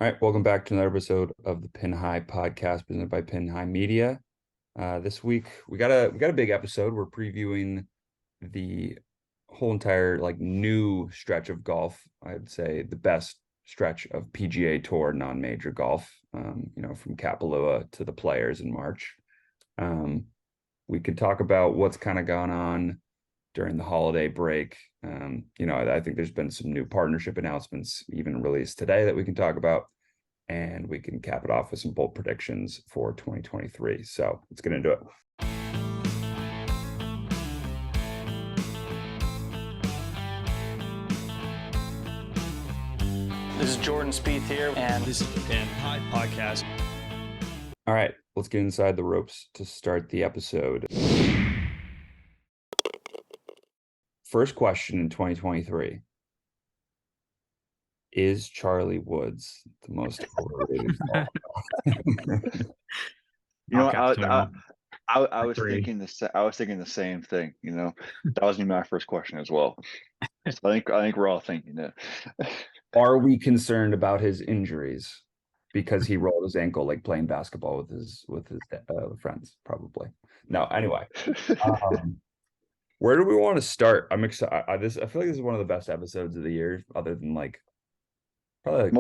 All right, welcome back to another episode of the Pin High Podcast presented by Pin High Media. This week we got a big episode. We're previewing the whole entire new stretch of golf. I'd say the best stretch of PGA Tour non-major golf. From Kapalua to the Players in March. We could talk about what's kind of gone on during the holiday break. I think there's been some new partnership announcements even released today that we can talk about, and we can cap it off with some bold predictions for 2023. So let's get into it. This is Jordan Spieth here, and this is the Pin High Podcast. All right, let's get inside the ropes to start the episode. First question in 2023. Is Charlie Woods the most overrated I was thinking the same thing. That was my first question as well. So I think we're all thinking it. Are we concerned about his injuries because he rolled his ankle playing basketball with his friends? Probably. No. Anyway, where do we want to start? I'm excited. I feel like this is one of the best episodes of the year, other than probably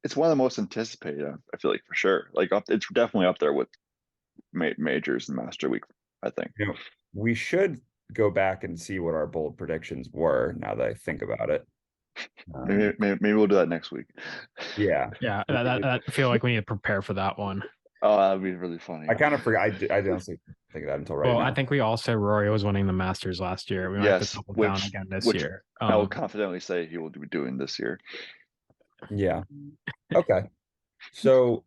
it's one of the most anticipated. I feel like for sure. It's definitely up there with majors and Master Week. I think we should go back and see what our bold predictions were. Now that I think about it, maybe we'll do that next week. Yeah. I feel like we need to prepare for that one. Oh, that'd be really funny. I kind of forgot. I didn't think of that until right now. I think we all said Rory was winning the Masters last year. We might have to double down again this year. I will confidently say he will be doing this year. Yeah. Okay. So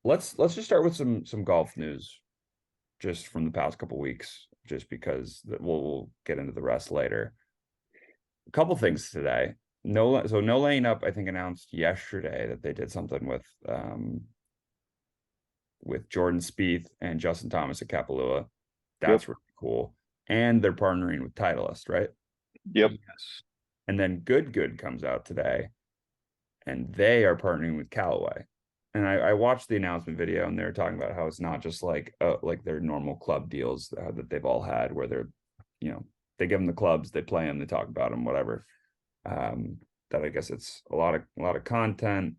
let's just start with some golf news, just from the past couple weeks, just because we'll get into the rest later. A couple things today. No Laying Up, I think, announced yesterday that they did something with Jordan Spieth and Justin Thomas at Kapalua. That's really cool. And they're partnering with Titleist, right? Yep. Yes. And then Good comes out today, and they are partnering with Callaway. And I watched the announcement video, and they're talking about how it's not just like their normal club deals that they've all had, where they're, they give them the clubs, they play them, they talk about them, whatever. That I guess it's a lot of content.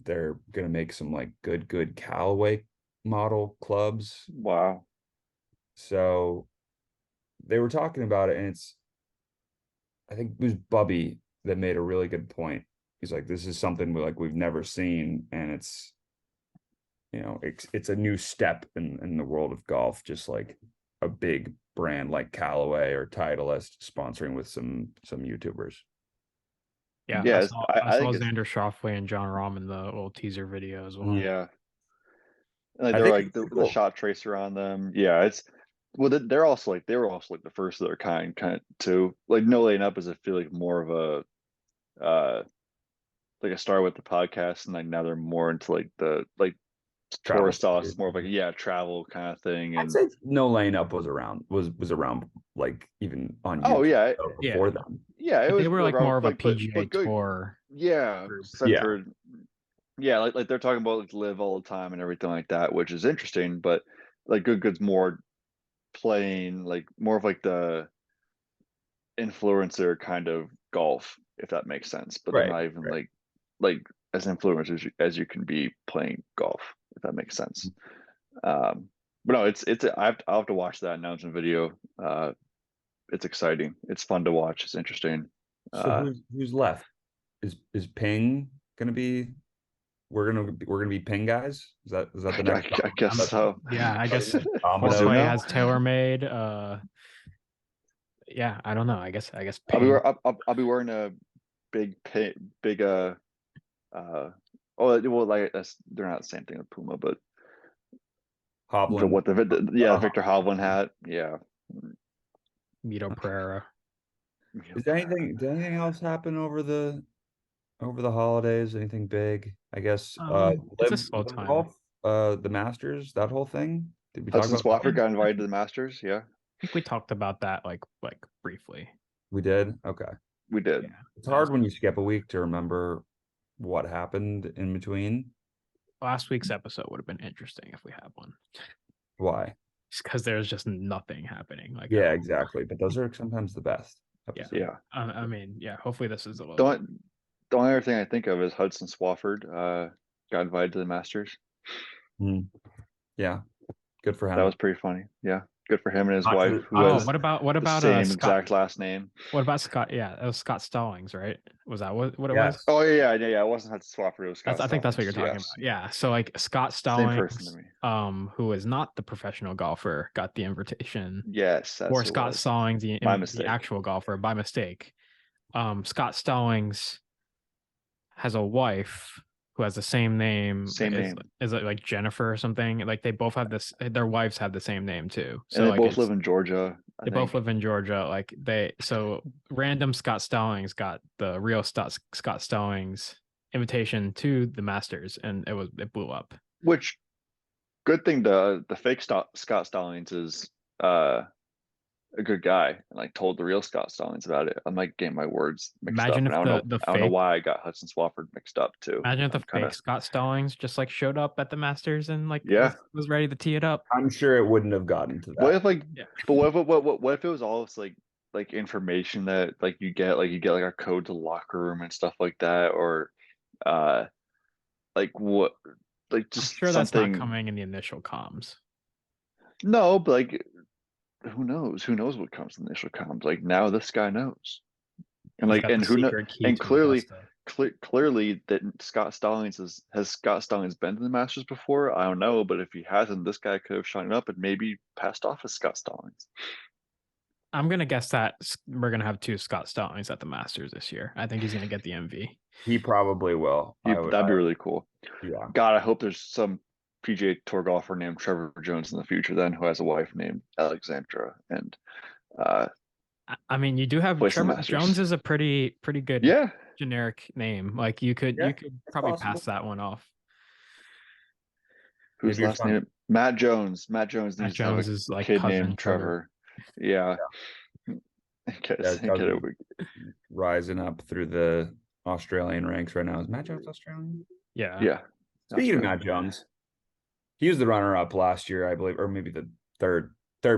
They're gonna make some good Callaway model clubs. Wow. So they were talking about it, and I think it was Bubby that made a really good point. He's like, this is something we've never seen, and it's a new step in the world of golf, just like a big brand like Callaway or Titleist sponsoring with some YouTubers. Yeah, I saw Xander Schauffele and John Rahm in the little teaser video as well. Yeah, they're the shot tracer on them. Yeah, they're also they were also the first of their kind too. No Laying Up is, I feel like, more of a a star with the podcast, and now they're more into the tour style. It's more of travel kind of thing. And I'd say No Laying Up was around even on YouTube before them. Yeah, they were more of a PGA Tour. Yeah, centered. Yeah, they're talking about live all the time and everything like that, which is interesting. But Good's more playing more of the influencer kind of golf, if that makes sense. But they're not even as influencers as you can be playing golf, if that makes sense. But no, I'll have to watch that announcement video. It's exciting. It's fun to watch. It's interesting. So who's left? Is Ping gonna be? We're gonna be Ping guys. Is that the next? I guess so. Yeah, I guess Play has TaylorMade. Yeah, I don't know. I guess Ping. I'll be wearing a big. They're not the same thing with Puma, but Hovland. Victor Hovland hat. Yeah. Mito Pereira. Did anything else happen over the holidays? Anything big? I guess it's a slow time. Golf, the Masters, that whole thing. Did we talk about Swafford got invited to the Masters? Yeah. I think we talked about that briefly. We did? Okay. We did. Yeah. It's hard when you skip a week to remember what happened in between. Last week's episode would have been interesting if we had one. Why? Just because there's just nothing happening. Like, yeah, exactly. But those are sometimes the best episodes. Yeah. I mean, yeah. Hopefully, this is a little. The only other thing I think of is Hudson Swafford got invited to the Masters. Yeah, good for him. That was pretty funny. Yeah, good for him and his wife. Who has what about same Scott, exact last name? What about Scott? Yeah, it was Scott Stallings, right? Was that what it Yes. was? Oh yeah. It wasn't Hudson Swafford. It was Scott. I think that's what you're talking about. Yeah. So like Scott Stallings, same person to me. Who is not the professional golfer, got the invitation. Yes, that's or Scott Stallings, the actual golfer, by mistake. Scott Stallings has a wife who has the same name. Is it like Jennifer or something? Like they both have this. Their wives have the same name too. So and they both live in Georgia. They both live in Georgia. Like so random Scott Stallings got the real Scott Stallings invitation to the Masters, and it blew up. Which good thing the fake Scott Stallings is a good guy and like told the real Scott Stallings about it. I'm like getting my words mixed up. I don't know why I got Hudson Swafford mixed up too. Imagine if the fake Scott Stallings just like showed up at the Masters and like was ready to tee it up. I'm sure it wouldn't have gotten to that. What if but what if it was all this like information that like you get like a code to the locker room and stuff like that, or like what, like just I'm sure something that's not coming in the initial comms. No, but like who knows what comes in the initial comms. Like now this guy knows, and like and who knows, and clearly that Scott Stallings has Scott Stallings been to the Masters before? I don't know, but if he hasn't, this guy could have shown up and maybe passed off as Scott Stallings. I'm gonna guess that we're gonna have 2 Scott Stallings at the Masters this year. I think he's gonna get the MV. He probably will. That'd be really cool. Yeah. God, I hope there's some PGA Tour golfer named Trevor Jones in the future then who has a wife named Alexandra. And I mean, you do have Trevor Jones is a pretty good generic name. Like you could probably pass that one off. Whose last name? Matt Jones. Matt Jones is like kid named Trevor. Yeah. Rising up through the Australian ranks right now. Is Matt Jones Australian? Yeah. Speaking of Matt Jones, he was the runner-up last year, I believe, or maybe the third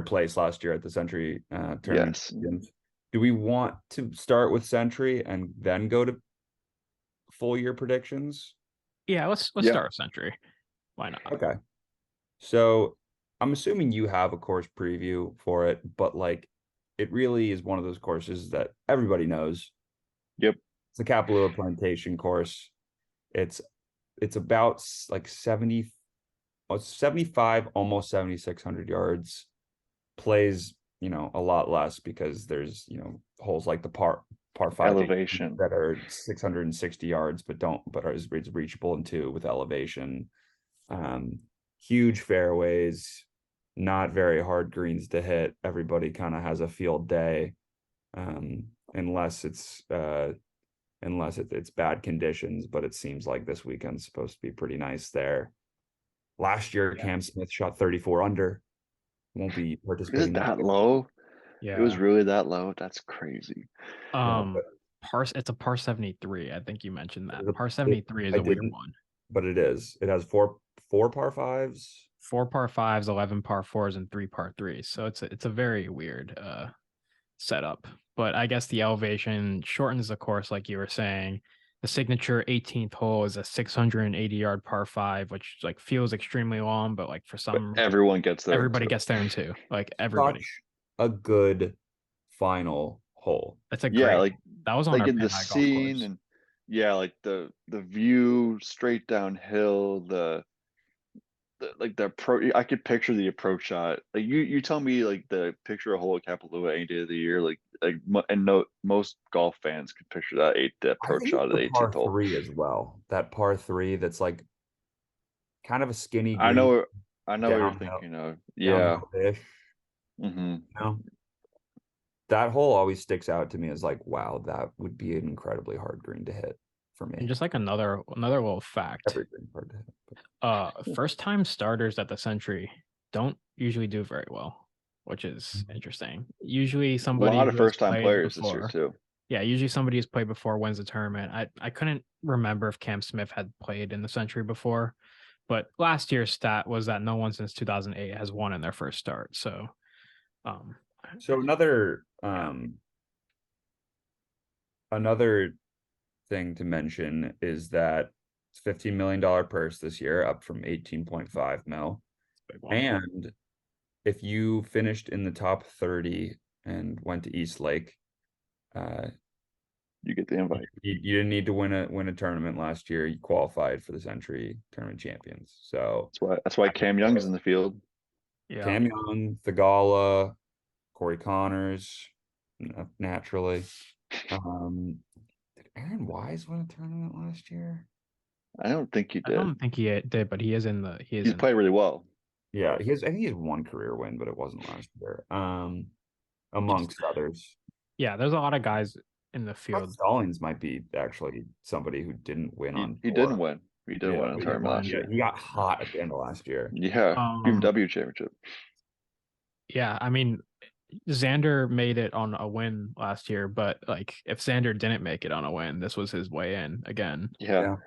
place last year at the Sentry Tournament. Yes. Do we want to start with Sentry and then go to full year predictions? Yeah, let's start with Sentry. Why not? Okay. So I'm assuming you have a course preview for it, but like it really is one of those courses that everybody knows. Yep. It's the Kapalua Plantation course. It's about like 75, almost 7,600 yards. Plays, a lot less because there's, holes like the par 5 elevation that are 660 yards, but is reachable in 2 with elevation. Huge fairways, not very hard greens to hit. Everybody kind of has a field day, unless it's bad conditions. But it seems like this weekend's supposed to be pretty nice there. Last year, Cam Smith shot 34 under. Won't be participating. Is it that low? Yeah, it was really that low. That's crazy. It's a par 73. I think you mentioned that. Par 73 is a weird one. But it is. It has four par 5s. 4 par 5s, 11 par 4s, and 3 par 3s. So it's a very weird setup. But I guess the elevation shortens the course, like you were saying. The signature 18th hole is a 680-yard par 5, which like feels extremely long, but like for some, everyone gets there. Everybody gets there in 2. Like everybody. Such a good final hole. That's a great. That was on like our in the scene, and like the view straight downhill. The approach. I could picture the approach shot. Like you tell me like the picture a hole at Kapalua any day of the year. Most golf fans could picture that approach shot at 18th hole. Par 3 as well. That par 3 that's like kind of a skinny green. I know what you're thinking of. Yeah. Mm-hmm. That hole always sticks out to me as like, wow, that would be an incredibly hard green to hit for me. And just like another little fact. Everything hard to hit. First time starters at the Sentry don't usually do very well, which is interesting. Usually somebody a lot of first time players this year too. Yeah, usually somebody who's played before wins the tournament. I couldn't remember if Cam Smith had played in the Sentry before, but last year's stat was that no one since 2008 has won in their first start. So, So another thing to mention is that it's $15 million purse this year, up from 18.5 mil. And if you finished in the top 30 and went to East Lake, you get the invite. You didn't need to win a tournament last year. You qualified for the Sentry Tournament Champions. So that's why Cam Young's in the field. yeah, Cam Young, Thagala, Corey Connors, naturally. Did Aaron Wise win a tournament last year? I don't think he did. I don't think he did, but he is in the. He's played really well. Yeah, I think he has one career win, but it wasn't last year. Amongst others. Yeah, there's a lot of guys in the field. Stallings might be actually somebody who didn't win he didn't win. He didn't win a tournament last year. He got hot at the end of last year. Yeah, BMW championship. Yeah, I mean, Xander made it on a win last year, but like if Xander didn't make it on a win, this was his way in again. Yeah.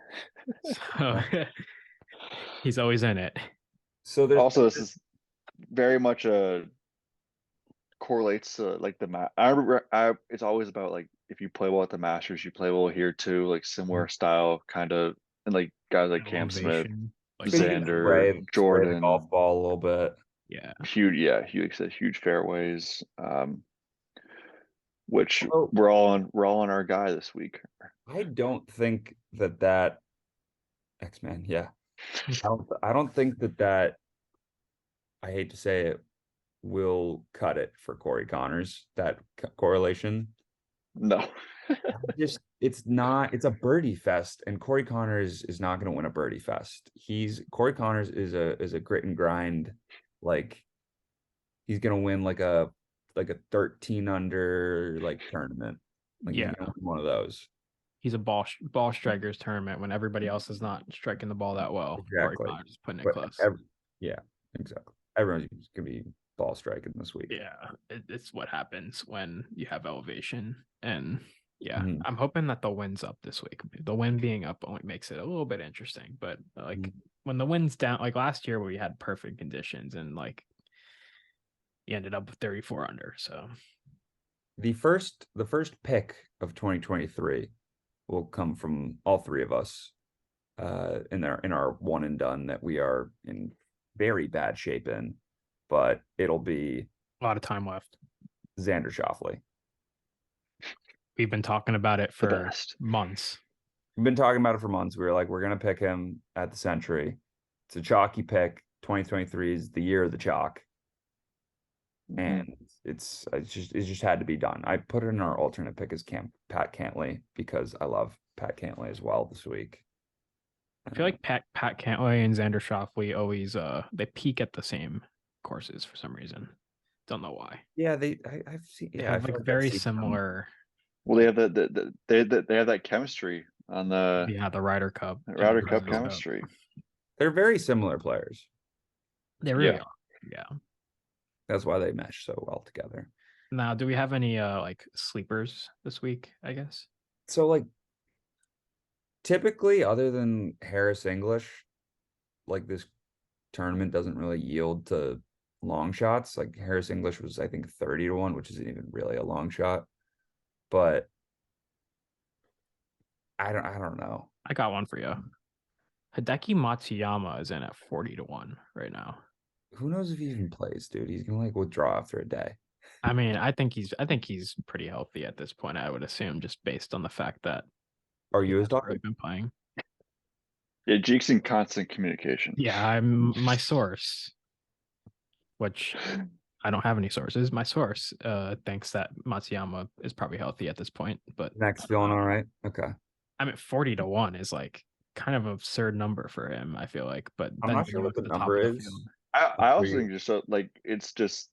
So he's always in it. So also this is very much correlates to like the it's always about like if you play well at the Masters, you play well here too, like similar style kind of, and like guys like Cam Smith, like Xander, Jordan, the golf ball a little bit. Yeah, huge fairways, which we're all on our guy this week. I don't think that X-Man, yeah. I don't think that I hate to say it, will cut it for Corey Connors, that correlation. No. It's a birdie fest, and Corey Connors is not going to win a birdie fest. Corey Connors is a grit and grind, like he's going to win like a 13 under like tournament. Like yeah, one of those. He's a ball strikers tournament when everybody else is not striking the ball that well. Exactly. Corey Connors is putting it close. Yeah, exactly. Everyone's going to be ball striking this week. Yeah, it's what happens when you have elevation. And yeah, I'm hoping that the wind's up this week. The wind being up only makes it a little bit interesting, but like when the wind's down, like last year where we had perfect conditions and like you ended up with 34 under. So the first pick of 2023 will come from all three of us in our one and done that we are in very bad shape in, but it'll be a lot of time left. Xander Schauffele. We've been talking about it for months. We've been talking about it for months. We were like, we're going to pick him at the Sentry. It's a chalky pick. 2023 is the year of the chalk. And it just had to be done. I put it in our alternate pick as Pat Cantlay because I love Pat Cantlay as well this week. I feel like Pat Cantlay and Xander Schauffele always they peak at the same courses for some reason. Don't know why. Yeah, I've seen. Yeah, have like very similar. Well, they have they have that chemistry on the the Ryder Cup. Ryder Cup chemistry. They're very similar players. They really are. Yeah. That's why they mesh so well together. Now, do we have any like sleepers this week, I guess? So like typically other than Harris English, like this tournament doesn't really yield to long shots. Like Harris English was I think 30-1, which isn't even really a long shot. But I don't know. I got one for you. Hideki Matsuyama is in at 40-1 right now. Who knows if he even plays, dude? He's gonna like withdraw after a day. I mean, I think he's pretty healthy at this point. I would assume, just based on the fact that are you his doctor? Really been playing. Yeah, Jeek's in constant communication. Yeah, I'm my source, which I don't have any sources. My source thinks that Matsuyama is probably healthy at this point. But Max feeling all right. Okay. I mean, 40-1 is like kind of an absurd number for him. I feel like, but I'm not sure what the number is. I also think just like it's just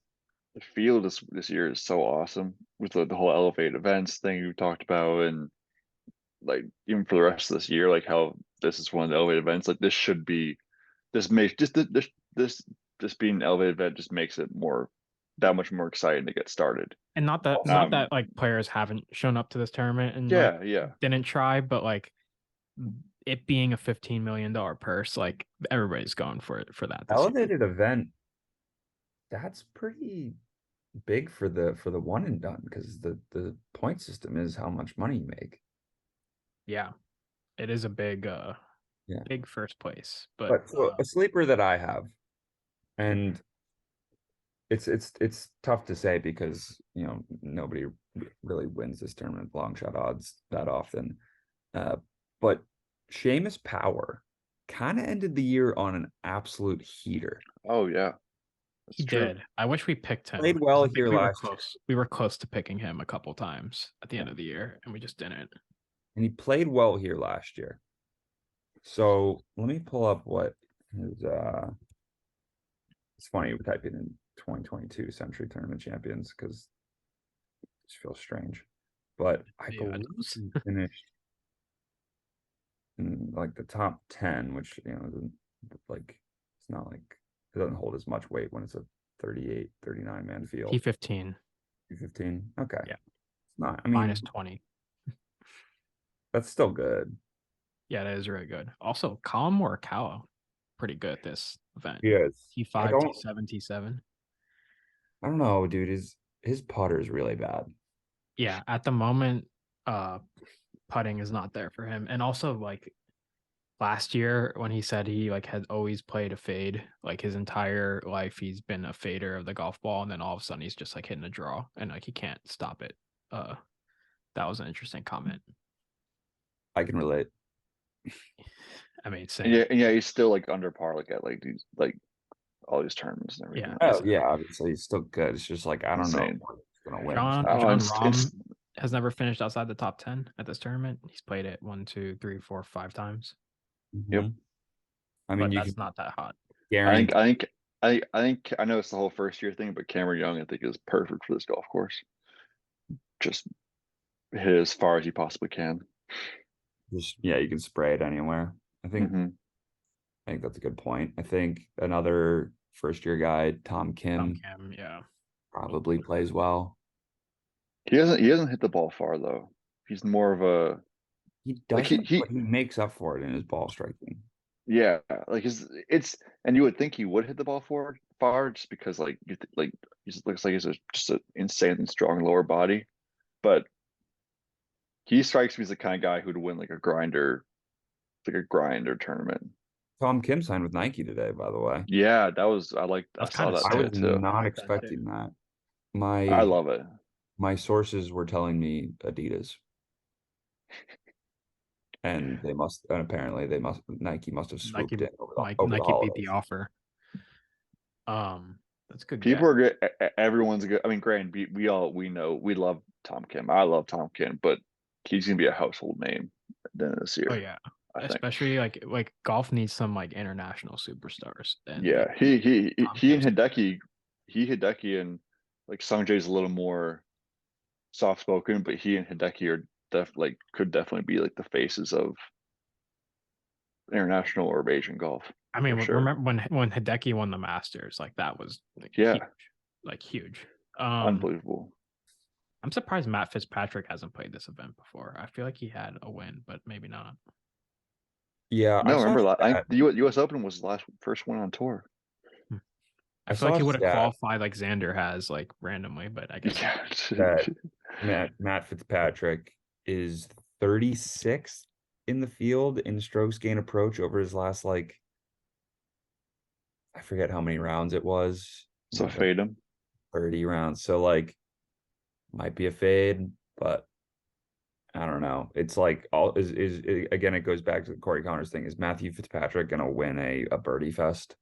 the field this year is so awesome with the whole Elevate events thing you talked about, and like even for the rest of this year, like how this is one of the Elevate events. Like this being an Elevate event just makes it more that much more exciting to get started. And not that like players haven't shown up to this tournament and yeah. didn't try, but like it being a $15 million purse, like everybody's going for that. Elevated event, that's pretty big for the one and done, because the point system is how much money you make. Yeah, it is a big Yeah. big first place. But so a sleeper that I have, and it's tough to say because nobody really wins this tournament long shot odds that often. But Seamus Power kind of ended the year on an absolute heater. Oh yeah. He did. I wish we picked him. Played well here we were last year. close. We were close to picking him a couple times at the end of the year, and we just didn't. And he played well here last year. So let me pull up what his it's funny typing in 2022 Sentry Tournament Champions because it just feels strange. But I believe he finished in like the top 10, which like it's not like it doesn't hold as much weight when it's a 38, 39 man field. P15. P15. Okay. Yeah. It's not, I mean, -20. That's still good. Yeah, that is really good. Also, Colin Morikawa, pretty good at this event. Yes. T5, T7, T7. I don't know, dude. His putter is really bad. Yeah, at the moment, putting is not there for him. And also, like last year when he said he like had always played a fade, like his entire life he's been a fader of the golf ball, and then all of a sudden he's just like hitting a draw and like he can't stop it. That was an interesting comment. I can relate. I mean, same. Yeah, he's still like under par, like at like these like all these tournaments and everything. Yeah. Oh yeah, obviously he's still good. It's just like I don't know who's gonna win. Jon Rahm has never finished outside the top 10 at this tournament. He's played it 1, 2, 3, 4, 5 times. Yep. I mean, that's not that hot. I think I know it's the whole first year thing, but Cameron Young I think is perfect for this golf course. Just hit it as far as you possibly can. Just you can spray it anywhere. I think that's a good point. I think another first year guy, Tom Kim, probably plays well. He hasn't hit the ball far though. He's more of a he doesn't, but he makes up for it in his ball striking. Yeah, like it's and you would think he would hit the ball far just because like he looks like he's just an insanely strong lower body, but he strikes me as the kind of guy who'd win like a grinder tournament. Tom Kim signed with Nike today, by the way. Yeah, I saw that. I was not expecting that. I love it. My sources were telling me Adidas. And Nike must have swooped in over Nike beat the offer. That's good. People are good. Everyone's good. I mean, granted, we love Tom Kim. I love Tom Kim, but he's gonna be a household name at the end of this year. Oh yeah, especially like golf needs some like international superstars. Yeah, he and Hideki and like Sungjae's a little more soft spoken, but he and Hideki are could definitely be like the faces of international or Asian golf. I mean, remember when Hideki won the Masters, like that was huge. Unbelievable. I'm surprised Matt Fitzpatrick hasn't played this event before. I feel like he had a win, but maybe not. Yeah, no, remember the U.S. Open was the first one on tour. I feel like he would have qualified like Xander has, like randomly, but I guess Matt Fitzpatrick is 36th in the field in strokes gain approach over his last I forget how many rounds it was. So fade him 30 rounds. So might be a fade, but I don't know. It's like again, it goes back to the Corey Connors thing. Is Matthew Fitzpatrick gonna win a birdie fest?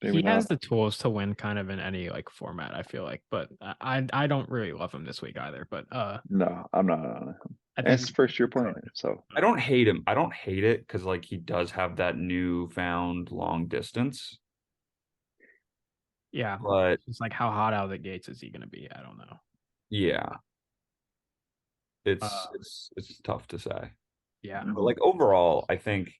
He has the tools to win kind of in any format, I feel like, but I don't really love him this week either. But no, I'm not on him. It's his first year playing it, so I don't hate him. I don't hate it because he does have that newfound long distance. Yeah, but it's like how hot out of the gates is he going to be? I don't know. Yeah, it's tough to say. Yeah, but overall, I think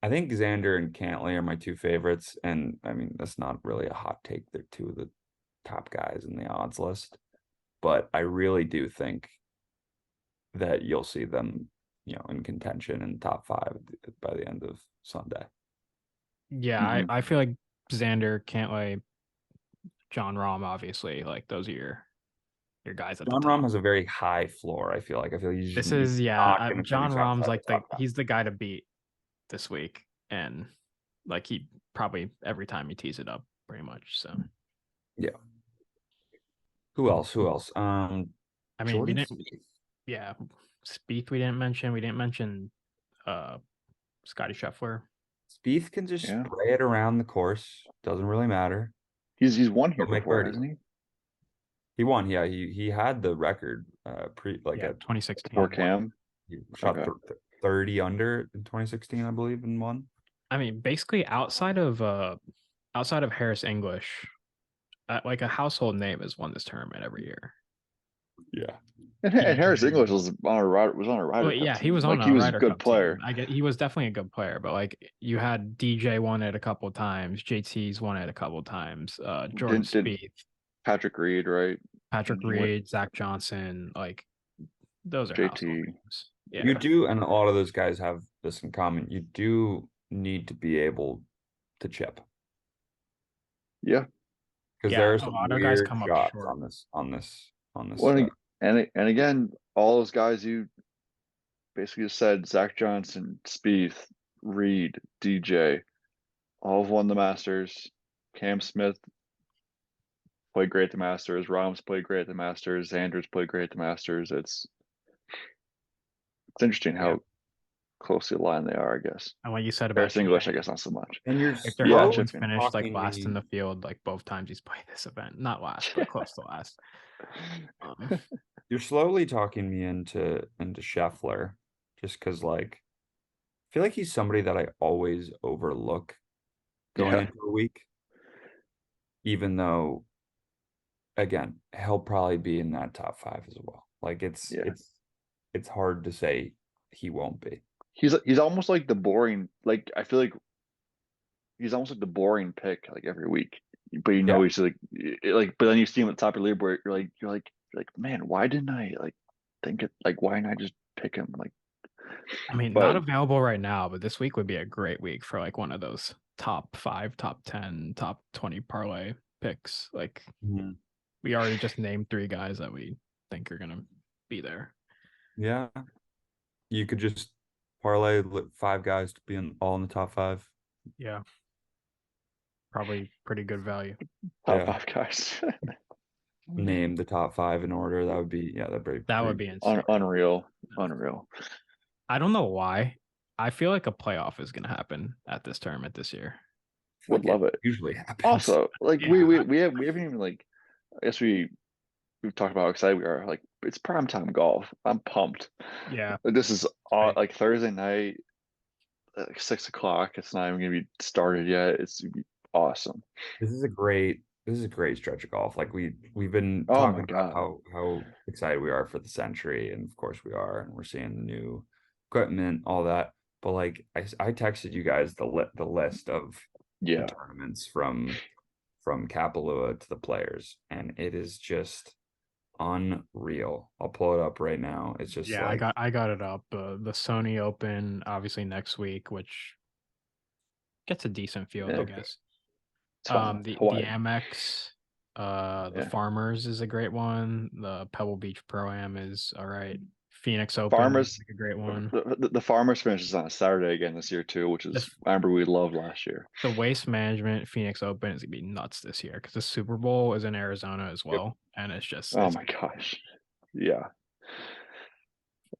I think Xander and Cantlay are my two favorites, and I mean that's not really a hot take. They're two of the top guys in the odds list, but I really do think that you'll see them, in contention in top five by the end of Sunday. Yeah, Mhm. I feel like Xander, Cantlay, John Rahm, obviously, like those are your guys at the John Rahm top. has a very high floor. I feel like This you're is not going to John finish Rahm's outside the like top five. he's the guy to beat this week, and like he probably every time he tees it up, pretty much. So Yeah. Who else? Who else? I mean, we Jordan didn't, Spieth. yeah, Spieth we didn't mention. We didn't mention uh Scotty Scheffler. Spieth can just Yeah. spray it around the course. Doesn't really matter. He's won here He'll make before, birdie. hasn't he? He won. Yeah, he had the record Yeah, at 2016. Before Cam. he shot Okay. 30 under in 2016, I believe, and won. I mean, basically outside of Harris English, like a household name has won this tournament every year. Yeah. And Harris DJ. English was on a Ryder Well, Cup yeah, he team. was on Like he a was a Ryder good Cup team. player. I get he was definitely a good player, but like you had DJ won it a couple times, JT's won it a couple times, Jordan Did Spieth, Patrick Reed, right? Patrick He went Reed, Zach Johnson, like those are household JT. names. You Yeah. do, and a lot of those guys have this in common. You do need to be able to chip Yeah. because there Yeah, are a some lot of guys weird come up shots short. on this. Well, and again, all those guys you basically said, Zach Johnson, Spieth, Reed, DJ, all have won the Masters. Cam Smith played great at the Masters. Rahm's played great at the Masters. Xander's played great at the Masters. It's interesting Yeah. how closely aligned they are, I guess. And like you said about Harris English, I DJ, guess not so much. And you're Victor Yeah, slowly Hovland's chipping. finished like talking last in me. the field like both times he's played this event. Not last, but close to last. Um, You're slowly talking me into Scheffler, just because like I feel like he's somebody that I always overlook going Yeah. into a week, even though again he'll probably be in that top five as well. Like Yeah. it's hard to say he won't be. He's almost like the boring, like I feel like he's almost like the boring pick like every week. But you know Yeah. he's like but then you see him at the top of the leaderboard, you're like, man, why didn't I like think it like why didn't I just pick him? Like I mean, not but available right now, but this week would be a great week for like one of those top 5, top 10, top 20 parlay picks. Like Mhm. we already just named 3 guys that we think are gonna be there. Yeah. You could just parlay 5 guys to be all in the top five. Yeah, probably pretty good value. top Yeah. 5 guys. Name the top five in order. That'd be That would pretty be insane. Unreal. I don't know why. I feel like a playoff is gonna happen at this tournament this year. Would love it. Usually happens. Also, like Yeah. we haven't even like I guess we've talked about how excited we are. Like it's primetime golf. I'm pumped. Yeah. Like, this is Right. like Thursday night, like 6 o'clock. It's not even gonna be started yet. It's gonna be awesome. This is a great stretch of golf. Like we've been Oh my talking about God. how excited we are for the Sentry, and of course we are, and we're seeing the new equipment, all that. But like I texted you guys the list of the Yeah. tournaments from Kapalua to the Players, and it is just unreal. I'll pull it up right now. It's just Yeah, like I got it up. The Sony Open obviously next week, which gets a decent field, Yeah. I guess. It's fun. The Hawaii. Amex, the Yeah. Farmers is a great one. The Pebble Beach Pro Am is all right. Phoenix Open Farmers, is like a great one. the Farmers finishes on a Saturday again this year too, which is I remember we loved last year. The Waste Management Phoenix Open is gonna be nuts this year because the Super Bowl is in Arizona as well, and it's just Oh it's my gosh. Yeah. yeah.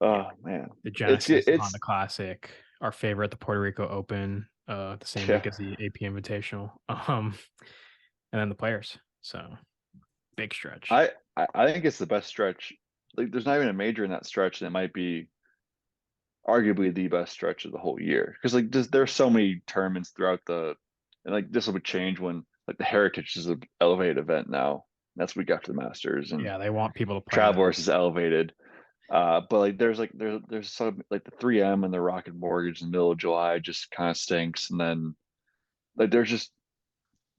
Oh man. The Genesis It's Honda Classic, our favorite, the Puerto Rico Open, the same yeah. week as the AP Invitational, and then the Players. So big stretch. I think it's the best stretch. Like there's not even a major in that stretch, and it might be arguably the best stretch of the whole year. Because like there's so many tournaments throughout and like this will change when like the Heritage is an elevated event now. That's week after the Masters, and Yeah, they want people to play that. Travelers is elevated. But like there's some like the 3M and the Rocket Mortgage in the middle of July just kind of stinks, and then like there's just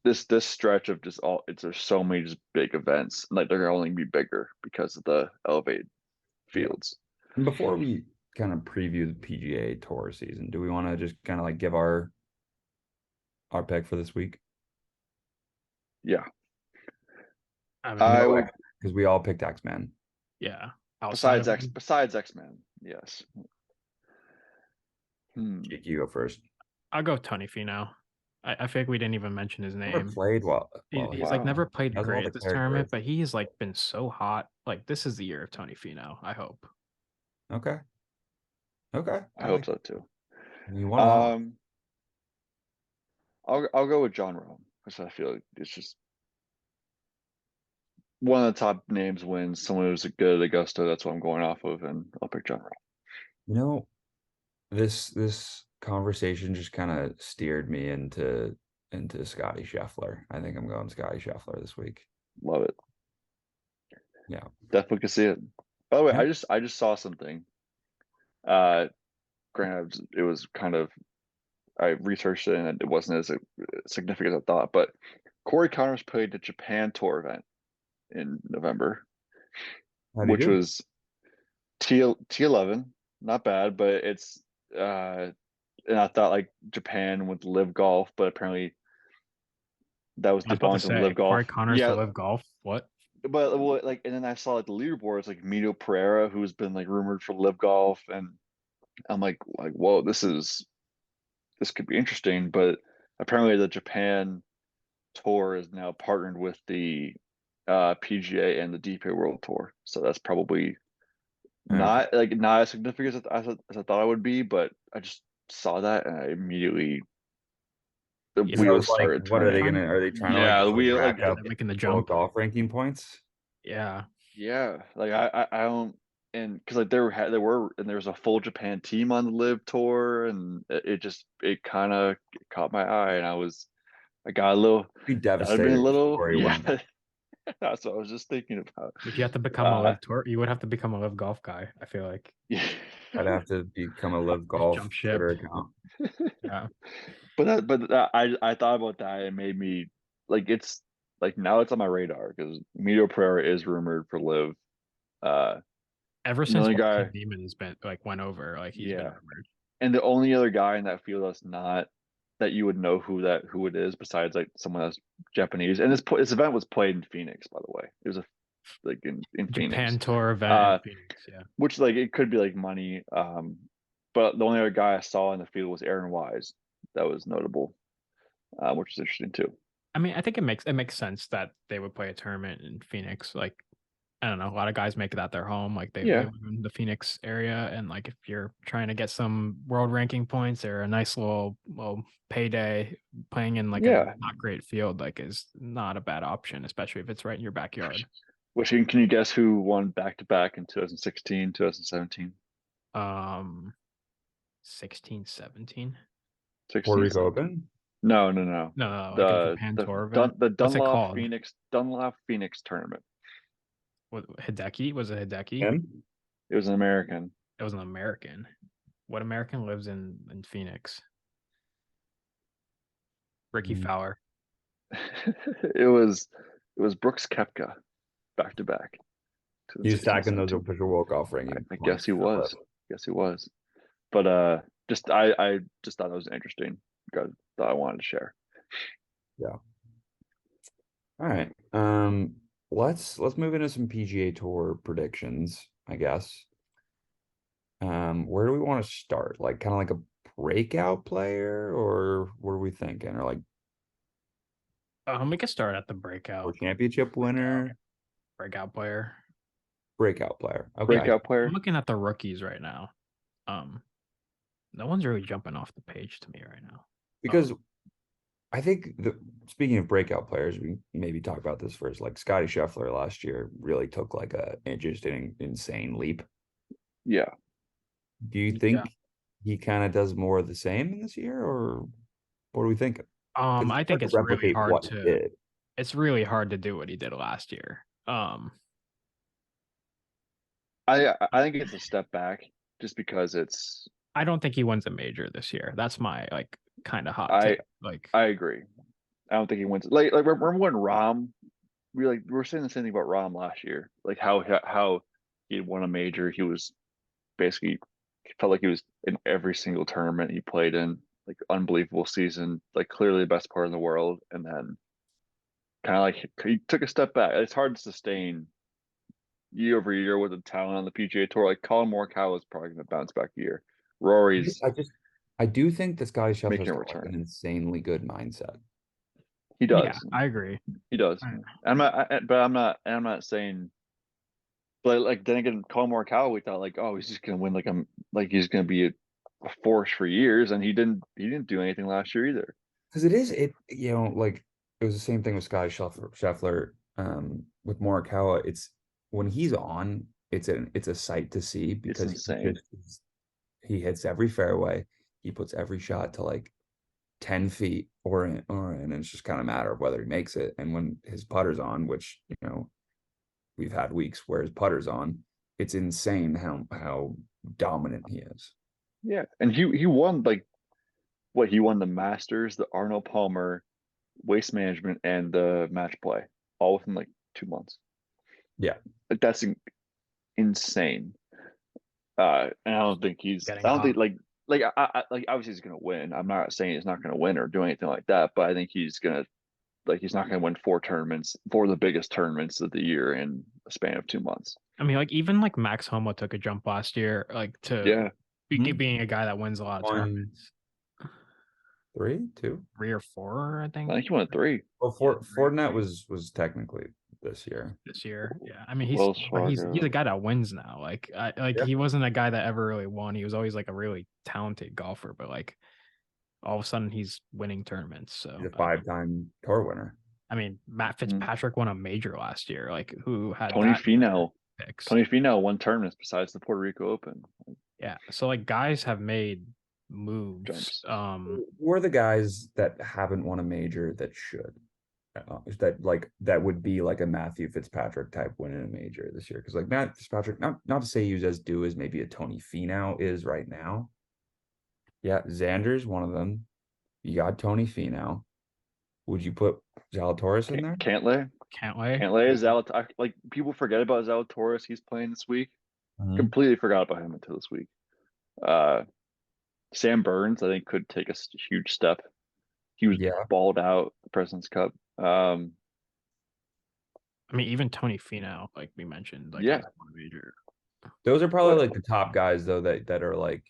this stretch of just there's so many just big events, and like they're gonna only be bigger because of the elevated Yeah. fields. And before we kind of preview the PGA Tour season, do we want to just kind of like give our pick for this week? Yeah, I mean, I No, would. because we all picked X-Men. yeah. Outside of him, Besides X-Men, yes. Jake, you go first. I'll go Tony Finau. I feel like we didn't even mention his Never name. played He's like never Wow. played Has all great the at this tournament, but characteristics. he's like been so hot. Like this is the year of Tony Finau. I hope. Okay. Okay. I hope so too. You won one. Um, I'll go with John Rome because I feel like it's just one of the top names wins. Someone who's good at Augusta. That's what I'm going off of, and I'll pick John Rome. You know, this conversation just kind of steered me into Scotty Scheffler. I think I'm going Scotty Scheffler this week. Love it. Yeah. Definitely can see it. By the way, Yeah. I just saw something. Uh, granted, it was kind of I researched it and it wasn't as significant as I thought. But Corey Connors played the Japan Tour event in November, How do you which do? was T11, not bad, but it's and I thought like Japan would live golf, but apparently that was I was about to debunked on live say golf. Corey Connors to Yeah, live golf. What? but what like and then I saw like the leaderboards like Mito Pereira, who's been like rumored for live golf, and I'm like whoa, this could be interesting, but apparently the Japan tour is now partnered with the PGA and the DP World Tour, so that's probably Okay. not as significant as I thought it would be, but I just saw that and I immediately the Yeah, So wheels it's like, started what are they turning. gonna, are they trying to like Yeah, the really wheel rack like up they're making the world jump. golf ranking points? Yeah. yeah, like I don't and because like there were and there was a full Japan team on the live tour, and it kind of caught my eye, and I got a little Be that would been a devastated if little Corey yeah. won. That's what I was just thinking about. If you have to become a Uh, live tour, you would have to become a live golf guy. I feel like yeah. I'd have to become a live just golf jump ship. Twitter account. Yeah. I thought about that. It made me like it's like now it's on my radar because Mito Pereira is rumored for live. Uh, Ever and the since only Joaquin guy, Demon has been like went over, like he's been yeah, rumored. and the only other guy in that field that's not that you would know who it is besides like someone that's Japanese. And this event was played in Phoenix, by the way. It was a like in Phoenix, Japan tour event in uh, Phoenix. Yeah. which like it could be like money. But the only other guy I saw in the field was Aaron Wise. That was notable, which is interesting too. I mean, I think it makes sense that they would play a tournament in Phoenix. Like, I don't know, a lot of guys make that their home. Like they Yeah, live in the Phoenix area, and like if you're trying to get some world ranking points or a nice little payday, playing in like a yeah. not great field like is not a bad option, especially if it's right in your backyard. Which can you guess who won back to back in 2016, 2017? Um, 16, 17. Puerto 16, Rico 17. Open? No, no, no. No, like a Japan tour event. The What's it called? Dunlop Phoenix tournament. What, Hideki? Was it Hideki? Him? It was an American. It was an American. What American lives in Phoenix? Ricky Mm. Fowler. It was Brooks Koepka back to back. He's 2016, stacking those 17. official world golf ranking I guess points he for the was. list. Guess he was. But I just thought it was interesting. Thought I wanted to share. Yeah. All right. Let's move into some PGA Tour predictions, I guess. Where do we want to start? Like kind of like a breakout player, or what are we thinking? Or like We can start at the or breakout. championship winner? Breakout player. Breakout player. Okay. Breakout player. I'm looking at the rookies right now. No one's really jumping off the page to me right now. Because I think speaking of breakout players, we maybe talk about this first. Like Scotty Scheffler last year really took like a interesting, insane leap. Yeah. Do you think he kind of does more of the same in this year, or what are we thinking? I think it's really hard what he did. It's really hard to do what he did last year. I think it's a step back just because it's. I don't think he wins a major this year. That's my like kind of hot I take. Like, I agree. I don't think he wins. Like remember when Rahm, we were saying the same thing about Rahm last year. Like how he had won a major. He was basically felt like he was in every single tournament he played in. Like unbelievable season. Like clearly the best part in the world, and then kind of like he took a step back. It's hard to sustain year over year with the talent on the PGA Tour. Like Colin Morikawa is probably going to bounce back a year. Rory's I do think this guy Scheffler's making a got like return. an insanely good mindset. He yeah, does. I agree. He does. I'm not saying. But like then again, Colin Morikawa, we thought like, oh, he's just gonna win like he's gonna be a force for years, and he didn't do anything last year either. Because like it was the same thing with Scheffler with Morikawa. It's when he's on, it's a sight to see It's because insane. he hits every fairway, he puts every shot to like 10 feet and it's just kind of a matter of whether he makes it. And when his putter's on, which we've had weeks where his putter's on, it's insane how dominant he is. Yeah, and he won like what he won the Masters, the Arnold Palmer, Waste Management, and the Match Play all within like 2 months. Yeah. Like that's insane. And I don't think Getting I don't think hot. like obviously he's gonna win. I'm not saying he's not gonna win or do anything like that, but I think he's not gonna win 4 tournaments, 4 of the biggest tournaments of the year in a span of 2 months. I mean, like even like Max Homa took a jump last year, like to Yeah, being a guy that wins a lot of One, tournaments. 2. 3 or 4, I I think. think he won 3. Well, Yeah, Fortinet was technically this year. this year. Yeah, I mean Wells he's a Fargo. guy that wins now. Like Yeah. he wasn't a guy that ever really won. He was always like a really talented golfer, but like all of a sudden he's winning tournaments. He's So a 5-time tour winner. I mean Matt Mhm. Fitzpatrick won a major last year. Like who had Tony that in their Finau. picks? Tony Finau won tournaments besides the Puerto Rico Open. Yeah. So like guys have made moves. Jumps. Who are the guys that haven't won a major that should? That would be like a Matthew Fitzpatrick type winning a major this year. Because like Matt Fitzpatrick, not to say he was as due as maybe a Tony Finau is right now. Yeah, Xander's one of them. You got Tony Finau. Would you put Zalatoris in there? Cantlay. Cantlay. Cantlay is like people forget about Zalatoris. He's playing this week. Mhm. Completely forgot about him until this week. Uh, Sam Burns, I think, could take a huge step. He was Yeah. balled out the President's Cup. I mean, even Tony Finau, like we mentioned, like Yeah, has won a major. Those are probably but like the top guys though that are like,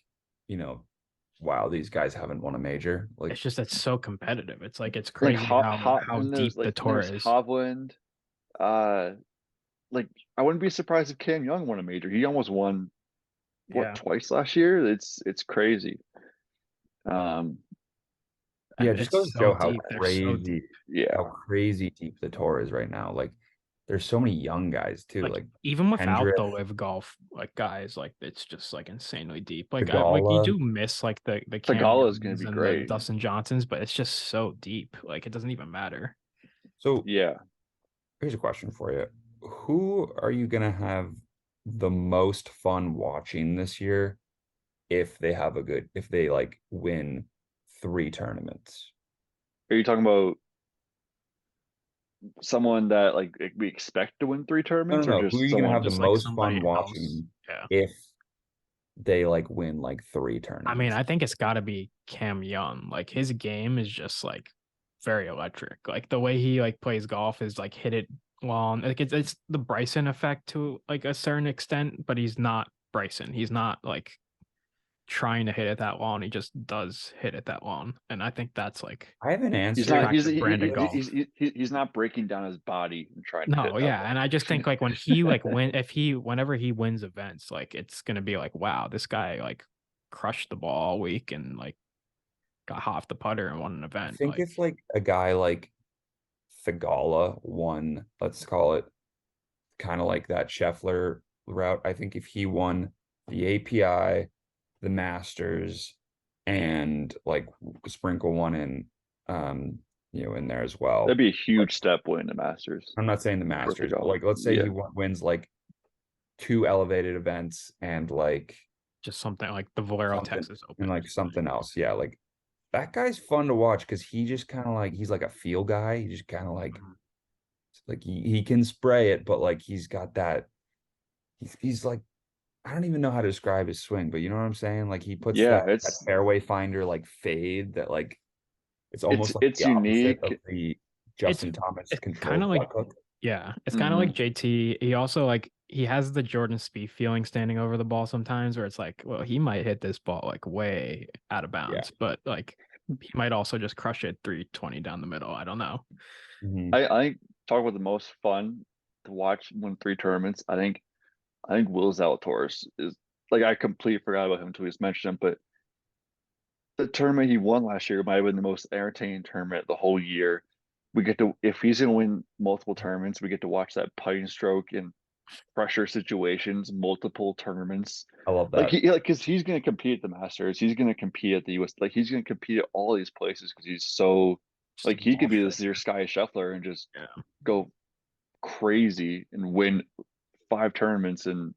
wow, these guys haven't won a major. Like It's just it's so competitive. It's like it's like crazy how and deep the tour there's is. Hovland. Uh, like I wouldn't be surprised if Cam Young won a major. He almost won Yeah, twice last year. It's crazy. yeah, it just goes it's to so show how deep. They're so deep. Yeah, crazy deep the tour is right now. Like there's so many young guys too. Like Like even without Hendrick, the live golf like guys, like it's just like insanely deep. Like you Tagala. do miss like the Cam Tagala is going to Youngs be and the great. Dustin Johnsons, but it's just so deep. Like it doesn't even matter. So Yeah, here's a question for you. Who are you gonna have the most fun watching this year if they like win 3 tournaments? are you talking about someone that like we expect to win 3 tournaments, or No. Who are just you gonna someone? have the Just like most somebody fun else. watching Yeah. if they like win like three I mean, tournaments? I think it's got to be Cam Young. Like his game is just like very electric. Like the way he like plays golf is like hit it long. Like it's the Bryson effect to like a certain extent, but he's not Bryson. He's not like trying to hit it that long. He just does hit it that long, and I think that's like I have an He's answer. not. attractive brand of golf. He's not breaking down his body and trying to hit No, it that yeah, long. and I just think like when he whenever he wins events, like it's gonna be like, wow, this guy like crushed the ball all week and like got off the putter and won an I event. think Like, if like a guy like Thagala won, let's call it kind of like that Scheffler route. I think if he won the API, the Masters, and like sprinkle one in there as That'd well. be a Like, huge step winning the Masters I'm not saying the for Masters, but Tagala. like let's say Yeah, he wins like 2 elevated events and like Just something like the Valero Texas Open. and like something else. Yeah, like that guy's fun to watch because he just kind of like he's like a feel guy. He just kind of like he can spray it, but like he's got that he's like I don't even know how to describe his swing, but you know what I'm saying? Like he puts Yeah, that fairway finder like fade that like it's it's almost like it's the opposite of unique. the It's Justin Thomas it's kind controlled of like putt hook. yeah, it's kind of Mhm. like JT. He also like he has the Jordan Spieth feeling standing over the ball sometimes, where it's like, well, he might hit this ball like way out of Yeah. bounds, but like he might also just crush it 320 down the middle. I don't know. Mhm. I think talk about the most fun to watch win 3 tournaments. I think Will Zalatoris is like I completely forgot about him until we just mentioned him, but the tournament he won last year might have been the most entertaining tournament the whole year. We get to if he's gonna win multiple tournaments, we get to watch that putting stroke in pressure situations, multiple tournaments. I love Like that. because he's gonna compete at the Masters, he's gonna compete at the US, like he's gonna compete at all these places because he's so Just a like he ball could be this striker. year Sky Scheffler and just Yeah. go crazy and win 5 tournaments in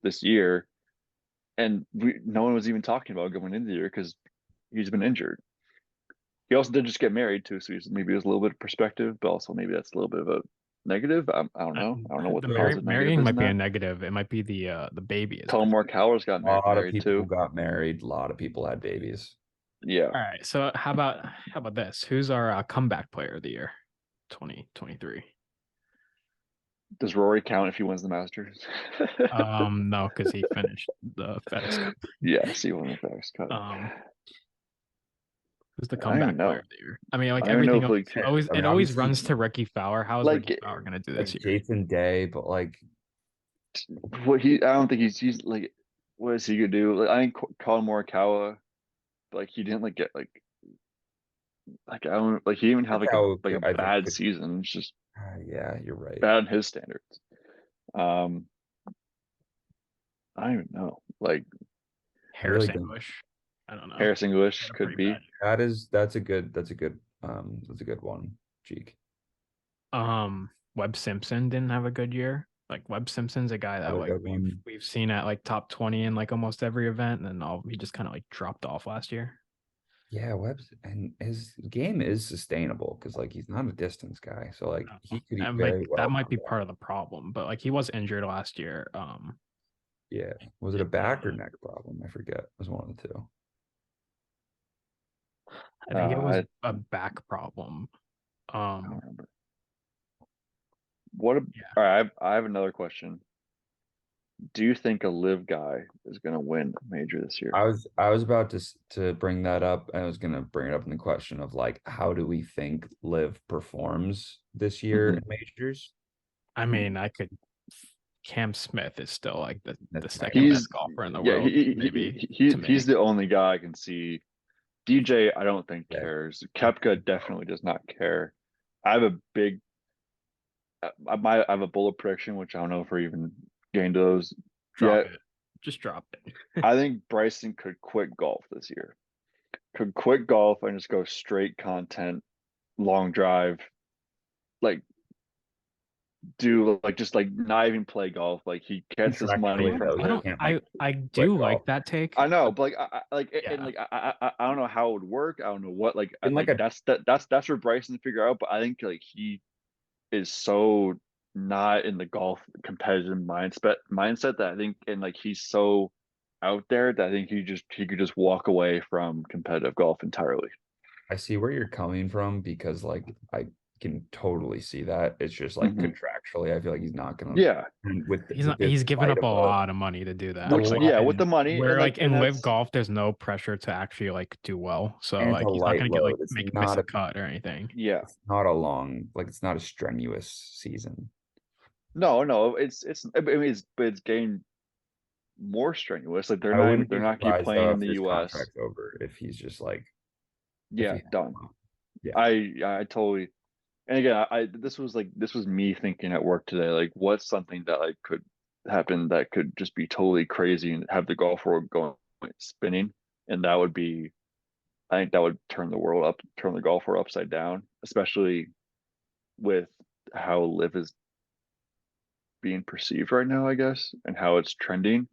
this year. And no one was even talking about going into the year because he's been injured. He also did just get married too, so maybe there's a little bit of perspective, but also maybe that's a little bit of a negative. I don't know. I don't know what The the So positive negative marrying is in might be a that. negative. It might be the baby is Colin the Morikawa's got a lot of married people too. got married, a lot of people had babies. Yeah. All right. So how about this? Who's our comeback player of the year, 2023? Does Rory count if he wins the Masters? No, because he finished the FedEx Cup. Yes, he won the FedEx Cup. Um, who's the I don't even comeback player know. of the year? I mean, like I don't even know everything if else, like always I it mean, always obviously, runs to Ricky Fowler. How is like Ricky Fowler gonna do this like year? Jason Day, but like what he I don't think he's like what is he gonna do? Like I think Colin Morikawa, like he didn't like get like I don't like he didn't even have like a I think bad season. It's just yeah, you're right. bad in his standards. Um, I don't even know. Like I really Harris don't. English. I don't know. Harris English Had a could pretty bad be. year. That's a good one, Cheek. Webb Simpson didn't have a good year. Like Webb Simpson's a guy that Another like good we've one. we've seen at like top 20 in like almost every event, and then he just kind of like dropped off last year. Yeah, Webb's and his game is sustainable because like he's not a distance guy. So like he could And like very that well might come be back. part of the problem, but like he was injured last year. Yeah. Was it a back or neck problem? I forget. It was one of the two. I think it was I a back problem. don't Um, remember. What? yeah. All right, I have another question. Do you think a live guy is going to win a major this year? I was about to bring that up. I was gonna bring it up in the question of like how do we think Liv performs this year in Mhm. majors? I mean, I could. Cam Smith is still like the That's second technically best He's golfer in the yeah, world, maybe to he's me. the only guy I can see. DJ, I don't think yeah. cares. Kepka definitely does not care. I have a big, I have a bullet prediction, which I don't know if we're even getting to those Drop yet. it. Just drop it. I think Bryson could quit golf this year. Could quit golf and just go straight content, long drive, like do like just like not even play golf. Like he gets his money Contractually from though, I he live. don't. can't like I quit do golf. like that take. I know, But but like and yeah, like I don't know how it would work. I don't know what In like like a that's for Bryson to figure out. But I think like he is so not in the golf competitive mindset that I think and like he's so out there that I think he could just walk away from competitive golf entirely. I see where you're coming from because like I can totally see that. It's just like Hmm. contractually, I feel like he's not gonna Yeah, he's with not. this He's given light up a of lot of money to do a that. which Like, light yeah, with and the money where and like like and in live that's golf, there's no pressure to actually like do well. So and it's a like he's not light gonna get like load. It's miss not a a cut or anything. yeah. it's not a long like it's not a strenuous season. No, I mean, it's getting more strenuous. Like I wouldn't they're be not keep surprised though playing if in the his U.S. contract's over, if he's just like if Yeah, he done. yeah. I totally. And again, this was me thinking at work today. Like, what's something that like could happen that could just be totally crazy and have the golf world going spinning, and that would be, I think that would turn the golf world upside down, especially with how Liv is being perceived right now, I guess, and how it's trending.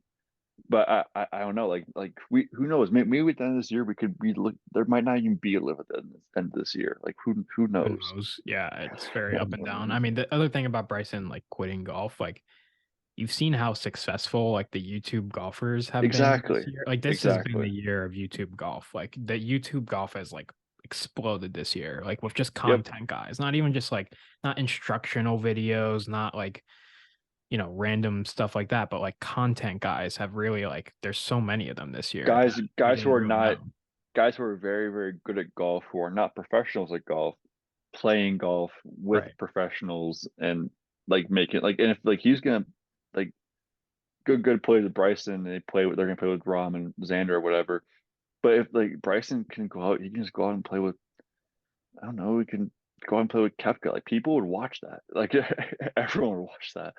But I don't know, like who knows? Maybe at the end of this year we could be look. There might not even be a live at the end of this year. Like who Who knows? knows? Yeah, it's very up and down. I mean, the other thing about Bryson like quitting golf, like you've seen how successful like the YouTube golfers have been Exactly, this year. Like this has been exactly. the year of YouTube golf. Like the YouTube golf has like exploded this year, like with just Yep. content guys, not even just like not instructional videos, not like random stuff like that, but like content guys have really like there's so many of them this year that we Guys who didn't are really not know. guys who are very, very good at golf, who are not professionals at golf, playing golf with Right. professionals and like making like, and if like he's gonna like good plays with Bryson, they're gonna play with Rom and Xander or whatever. But if like Bryson can go out, he can just go out and play with, I don't know, we can go out and play with Kepka. Like people would watch that. Like everyone would watch that.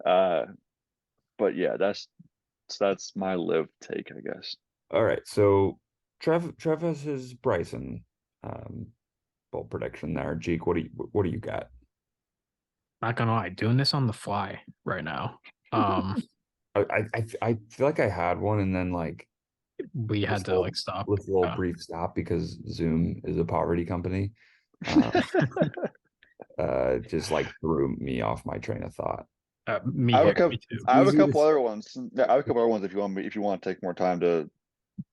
Uh but yeah, that's my live take, I guess. All right. So Travis's Bryson bold prediction there. Jake, what do you got? Not gonna lie, doing this on the fly right now. Um, I feel like I had one and then like we had to like stop. this little brief stop because Zoom is a poverty company. Um, just like threw me off my train of thought. Me I have a here, couple me too. I have a Easy to couple other ones. Yeah, I have a couple other ones if you want to take more time to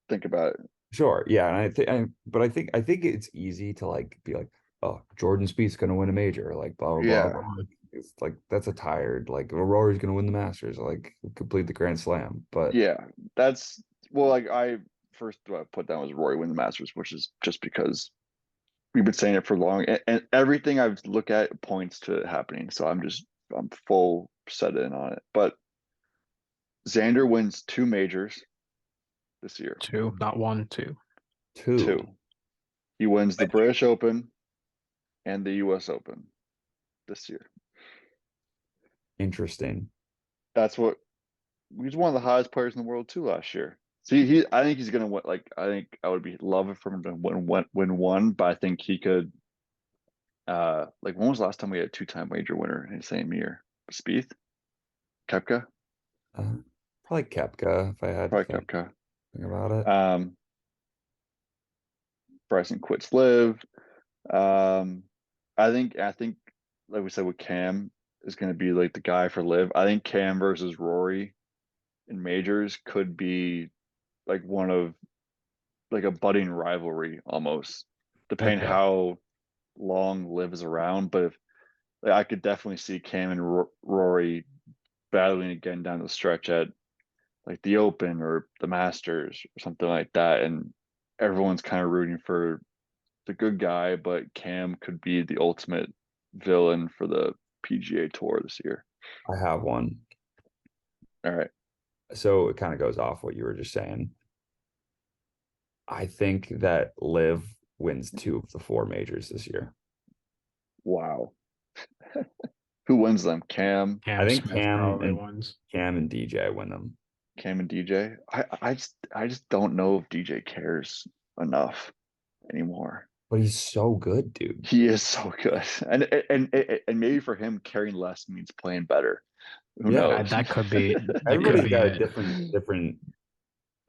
think about it. Sure, yeah, and but I think it's easy to like be like, oh, Jordan Spieth's gonna win a major, like blah blah blah. Yeah. Blah. It's like that's a tired like Rory's gonna win the Masters, like complete the Grand Slam. But Yeah. That's well, like I first what I put down was Rory win the Masters, which is just because we've been saying it for long, and everything I've looked at points to it happening. So I'm full set in on it. But Xander wins two majors this year. Two, not one, two. two, Two. He wins the British Open and the US Open this year. interesting. That's what he's one of the hottest players in the world too last year. See, I think he's gonna win. Like, I think I would be love it for him to win one, but I think he could. Like when was the last time we had a two-time major winner in the same year? Spieth, Kepka, Uh, Probably Kepka if I had to probably Kepka. think about it. Um, Bryson quits live. Um, I think like we said with Cam is going to be like the guy for live. I think Cam versus Rory in majors could be like one of like a budding rivalry almost, depending Okay, how long live is around. But if like, I could definitely see Cam and Rory battling again down the stretch at like the Open or the Masters or something like that, and everyone's kind of rooting for the good guy, but Cam could be the ultimate villain for the PGA Tour this year. I have one. All right. So it kind of goes off what you were just saying. I think that Liv wins two of the four majors this year. Wow. Who wins them? I Cam think Smith probably wins. Cam and DJ win them. Cam and DJ. I just don't know if DJ cares enough anymore. But he's so good, dude. He is so good, and maybe for him, caring less means playing better. Who Yeah, knows? That could be everybody's got a it. different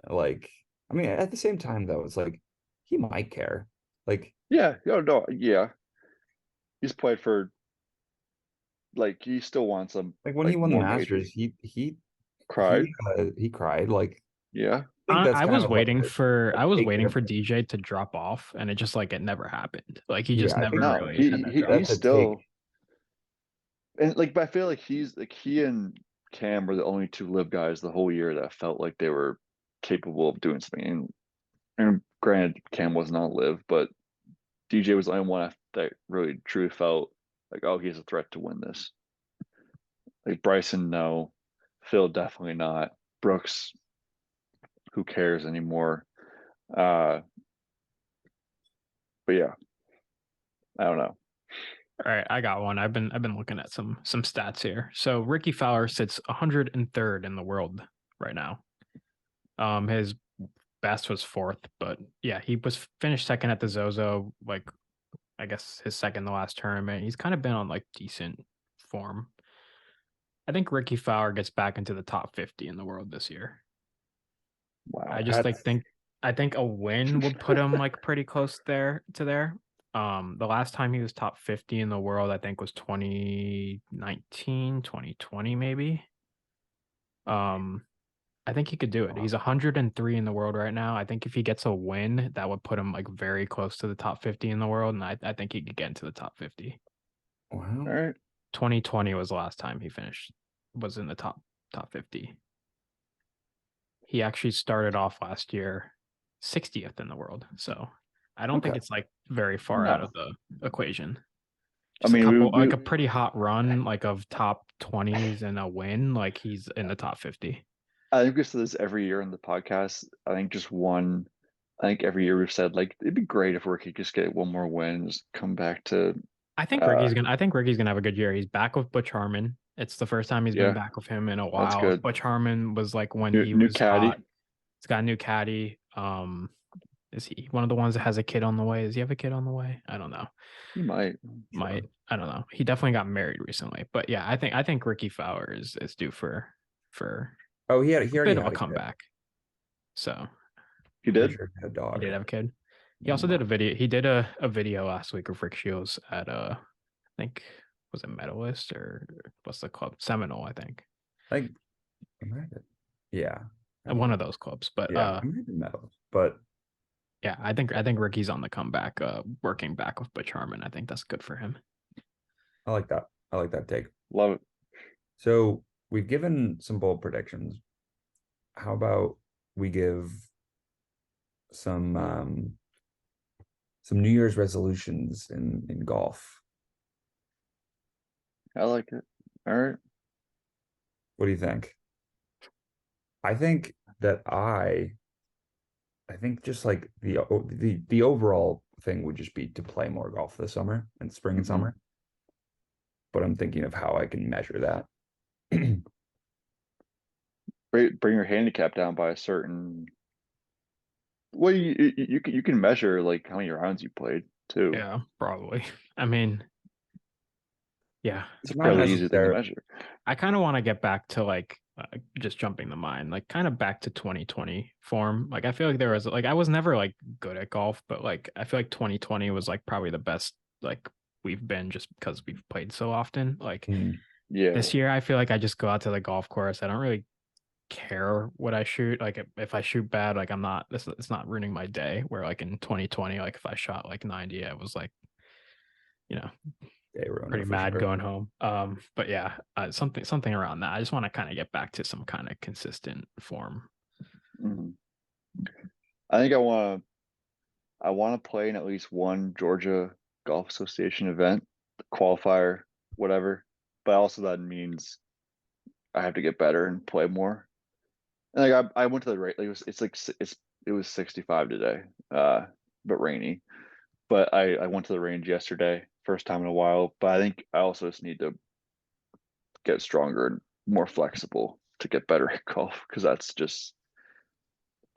like. I mean, at the same time though, it's like he might care. Like, Yeah, no, yeah. He's played for like he still wants some like when he like won the more majors. Masters, Cried. he cried. Like, Yeah. I think that's I kind was of like waiting for a I was big waiting for difference. DJ to drop off, and it just like it never happened. Like he just Yeah, I never think No, really had that drop he's that's a off. take. still, and like, but I feel like he's like he and Cam were the only two live guys the whole year that felt like they were capable of doing something. And granted, Cam wasn't on live, but DJ was the only one that really truly felt like, oh, he has a threat to win this. Like Bryson, no. Phil, definitely not. Brooks, who cares anymore? Uh, but yeah, I don't know. All right, I got one. I've been looking at some stats here. So Ricky Fowler sits 103rd in the world right now. His best was fourth, but yeah, he was finished second at the Zozo, like I guess his second to last tournament. He's kind of been on like decent form. I think Ricky Fowler gets back into the top 50 in the world this year. Wow. I just I think a win would put him like pretty close there. The last time he was top 50 in the world, I think was 2019, 2020 maybe. I think he could do it. He's 103 in the world right now. I think if he gets a win, that would put him like very close to the top 50 in the world, and I think he could get into the top 50. Wow. All right. 2020 was the last time he was in the top 50. He actually started off last year 60th in the world. So I don't think it's like very far out of the equation. Just I mean, like a pretty hot run, like of top 20s and a win, like he's in the top 50. I think we say this every year on the podcast. I think every year we've said like it'd be great if Ricky just get one more win, and just come back to. I think Ricky's gonna have a good year. He's back with Butch Harmon. It's the first time he's been back with him in a while. That's good. Butch Harmon was like when he new was caddy. hot. He's got a new caddy. Is he one of the ones that has a kid on the way? Does he have a kid on the way? I don't know. He might. I don't know. He definitely got married recently. But yeah, I think Ricky Fowler is due for Oh, he already bit of had a comeback. So he did. Sure had a dog. He did have a kid. He also did a video. He did a video last week of Rick Shields at I think was it Medalist or what's the club? Seminole, I think. Yeah. One of those clubs. But Medals. But yeah, I think Ricky's on the comeback, working back with Butch Harmon. I think that's good for him. I like that. I like that take. Love it. So we've given some bold predictions. How about we give some New Year's resolutions in golf? I like it. All right. What do you think? I think that I think just like the overall thing would just be to play more golf this summer and spring and summer. But I'm thinking of how I can measure that. Bring your handicap down by a certain. Well, you can measure like how many rounds you played too. Yeah, probably. I mean, yeah, it's a fairly easy thing to measure. I kind of want to get back to like just jumping the mind, like kind of back to 2020 form. Like I feel like there was like I was never like good at golf, but like I feel like 2020 was like probably the best like we've been just because we've played so often. Like this year, I feel like I just go out to the golf course. I don't really care what I shoot. Like if I shoot bad, like it's not ruining my day. Where like in 2020, like if I shot like 90, I was like, pretty mad going home. But yeah, something around that. I just want to kind of get back to some kind of consistent form. I think I want to play in at least one Georgia Golf Association event, qualifier, whatever. But also that means I have to get better and play more. And like I went to the rate. It was 65 today, but rainy. But I went to the range yesterday, first time in a while. But I think I also just need to get stronger and more flexible to get better at golf, because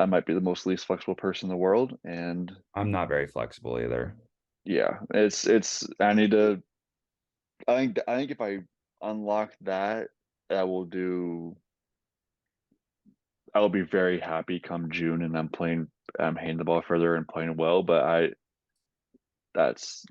I might be the most least flexible person in the world, and I'm not very flexible either. Yeah, I need to. I think if I unlock that, I will be very happy come June, and I'm hitting the ball further and playing well. But that's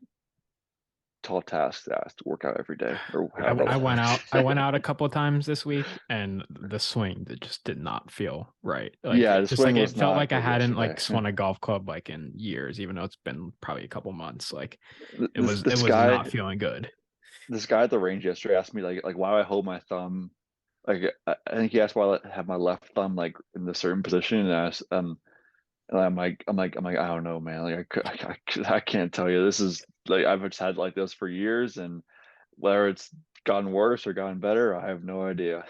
tall task to work out every day. I went out a couple of times this week, and the swing that just did not feel right. Like, yeah, it felt like I hadn't like swung a golf club like in years, even though it's been probably a couple months. Like it was not feeling good. This guy at the range yesterday asked me like why I hold my thumb. Like I think he asked why I have my left thumb like in the certain position, and I'm like I don't know, man. Like I can't tell you. This is like I've just had like this for years, and whether it's gotten worse or gotten better, I have no idea.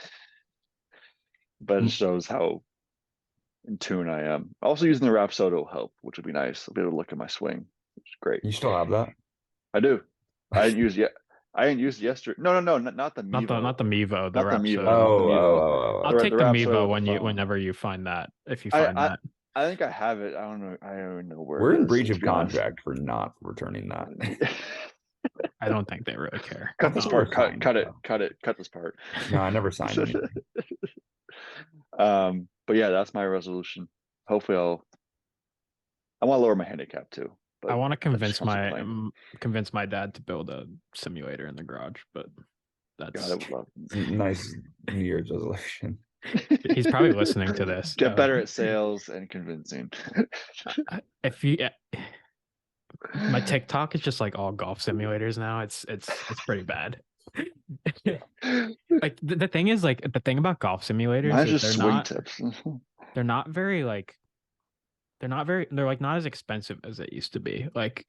But it shows how in tune I am. Also using the Rapsodo will help, which would be nice. I'll be able to look at my swing, which is great. You still have that? I do. I didn't use yet. I didn't use it yesterday. No, not the Mevo. Not the Mevo. The Rapsodo. Oh. I'll take the Mevo whenever you find that. If you find that. I think I have it. I don't know. I don't know where. We're in breach of contract for not returning that. I don't think they really care. Cut this part. Cut it. Cut this part. No, I never signed anything. But yeah, that's my resolution. Hopefully, I want to lower my handicap too. But I want to convince my dad to build a simulator in the garage, but that's God, I would love Nice New Year's resolution. He's probably listening to this. Get better at sales and convincing. If you, my TikTok is just like all golf simulators now. It's pretty bad. Like the thing is, like the thing about golf simulators Mine's is just swing tips. they're not very like they're like not as expensive as it used to be. Like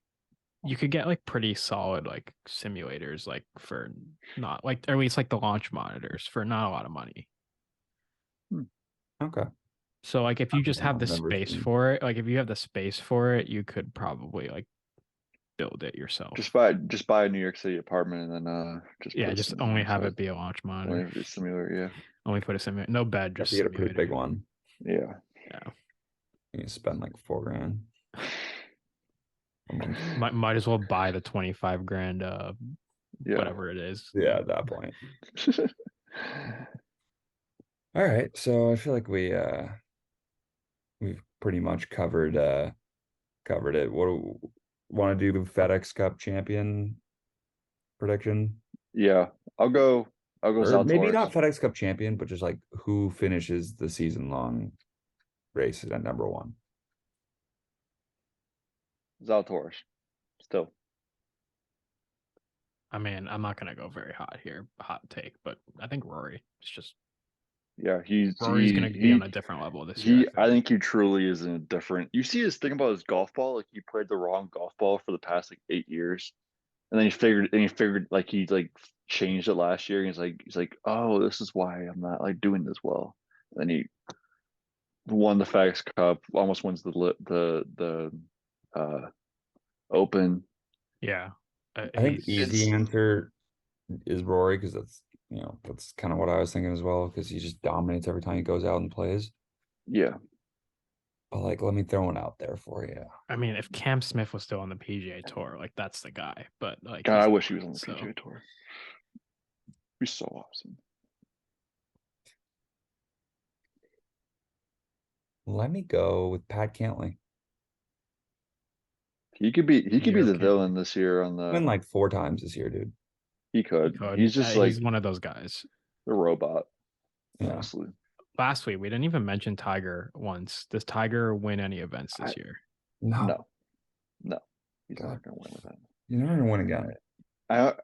you could get like pretty solid like simulators like for not like, or at least like the launch monitors for not a lot of money. Okay. So like if you just have the I've never space seen- for it, like if you have the space for it, you could probably like build it yourself. Just buy a New York City apartment and then just only have it be a launch only monitor. simulator, yeah. Only put a simulator, no bed, You have just to get a simulator. pretty big one. Yeah. Yeah. You spend like $4,000. Might as well buy the 25 grand Yeah. whatever it is. Yeah, at that point. All right. So I feel like we've pretty much covered it. What do want to do FedEx Cup champion prediction? Yeah. I'll go Or maybe Zalatoris. not FedEx Cup champion, but just like who finishes the season long race at number one. Zalatoris. Still. I mean, I'm not gonna go very hot here, hot take, but I think Rory. It's just Yeah, Rory's gonna be on a different level this year. I think he truly is in a different. You see his thing about his golf ball, like he played the wrong golf ball for the past like 8 years, and then he figured like he like changed it last year. And he's like, oh, this is why I'm not like doing this well. And then he won the FedEx Cup, almost wins the Open. Yeah, I think the easy answer is Rory because that's kind of what I was thinking as well because he just dominates every time he goes out and plays. Yeah. But like, let me throw one out there for you. I mean, if Cam Smith was still on the PGA Tour, like that's the guy. But like, God, I wish he was on the PGA Tour. It'd be so awesome. Let me go with Pat Cantley. He could be the villain this year on the Win like 4 times this year, dude. He could. He's just like he's one of those guys. The robot. Yeah. Honestly. Last week we didn't even mention Tiger once. Does Tiger win any events this year? No. He's not gonna win event. You're never gonna win again. I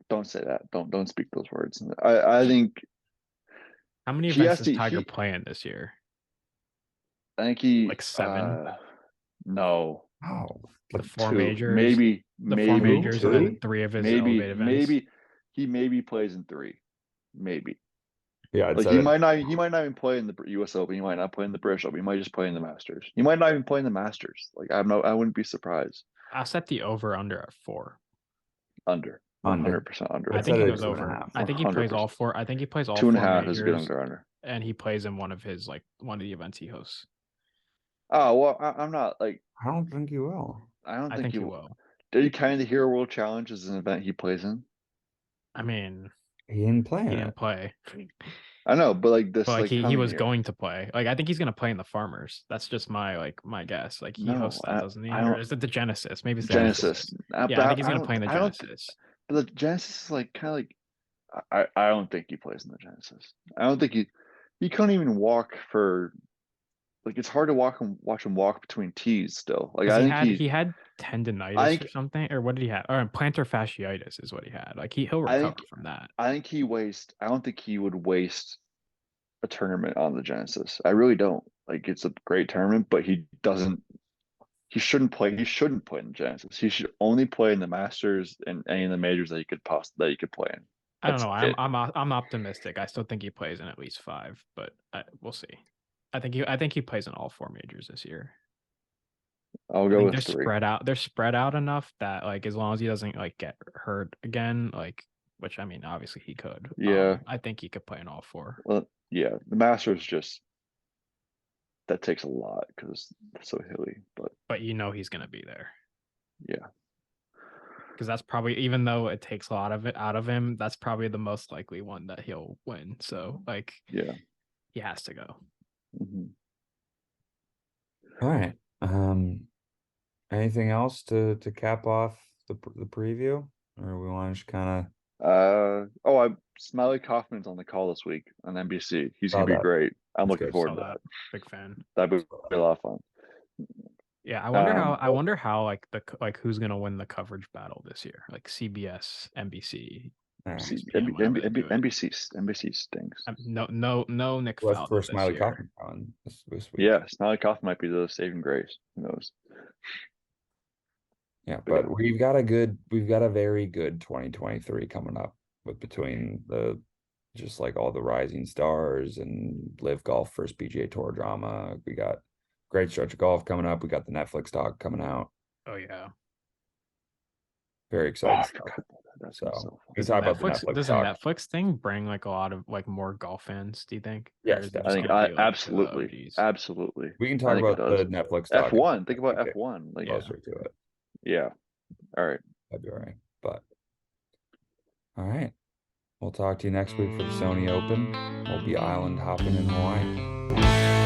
don't say that. Don't speak those words. I think. How many events does Tiger play in this year? I think he like 7. Oh, the like 4 2. majors, maybe 4 majors, 2? and then 3 of his elevated events. Maybe plays in 3, maybe. Yeah, like he might not even play in the U.S. Open. He might not play in the British Open. He might just play in the Masters. He might not even play in the Masters. Like I wouldn't be surprised. I'll set the over under at 4. Under. 100% under. I think he goes over. I think he plays all 4. I think he plays all 2.5 is good under. And he plays in one of the events he hosts. Oh well, I'm not like. I don't think he will. I think he will. Did you kind of hear World Challenge as an event he plays in? I mean, he didn't play. He didn't play. I know, but like this, but like he was going to play. Like I think he's going to play in the Farmers. That's just my guess. Like he hosts that, doesn't he? Or is it the Genesis? Maybe it's the Genesis. Yeah, I think he's going to play in the Genesis. But the Genesis is like kind of like I don't think he plays in the Genesis. I don't think he couldn't even walk for. Like it's hard to watch him walk between tees still. Like I think he had tendonitis or something, or what did he have? Or plantar fasciitis is what he had. Like he'll recover from that. I don't think he would waste a tournament on the Genesis. I really don't. Like it's a great tournament, but he shouldn't play in the Genesis. He should only play in the Masters and any of the majors that he could play in. I don't know. I'm optimistic. I still think he plays in at least 5, but we'll see. I think he plays in all 4 majors this year. I'll go with they're 3. They're spread out enough that like as long as he doesn't like get hurt again, like which I mean obviously he could. Yeah. I think he could play in all 4. Well, yeah, the Masters that takes a lot because it's so hilly, but he's gonna be there. Yeah. because that's probably, even though it takes a lot of it out of him, that's probably the most likely one that he'll win. So like, Yeah. he has to go. Mm-hmm. All right. Anything else to cap off the preview, or we want to just kind Smiley Kaufman's on the call this week on NBC. He's of gonna saw be that? great. I'm That's looking good. forward Saw to that. that. Big fan. That'd be a lot of fun. Yeah, Um, I wonder how like who's gonna win the coverage battle this year? Like CBS, NBC, All right. ESPN, whatever they do it. NBC stinks. No Nick What's Faldo for this Smiley year. Kaufman on this week? Yeah, Smiley Kaufman might be the saving grace. Who knows? Yeah, But yeah. but we've got a very good 2023 coming up with between the just like all the rising stars and Live Golf first PGA Tour drama. We got great stretch of golf coming up. We got the Netflix doc coming out. Oh yeah. Very Oh, I excited forgot stuff. about that. That's So so fun. we can talk about the Netflix, Netflix does a doc. Netflix thing bring like a lot of like more golf fans, do you think? Or Yes, is it I just think gonna be like absolutely, the OGs? absolutely. We can I talk think it about the does. Netflix doc F1. Think about we get F1. Like, Yeah. closer to it. yeah. All right. February. But all right. We'll talk to you next week for the Sony Open. We'll be island hopping in Hawaii.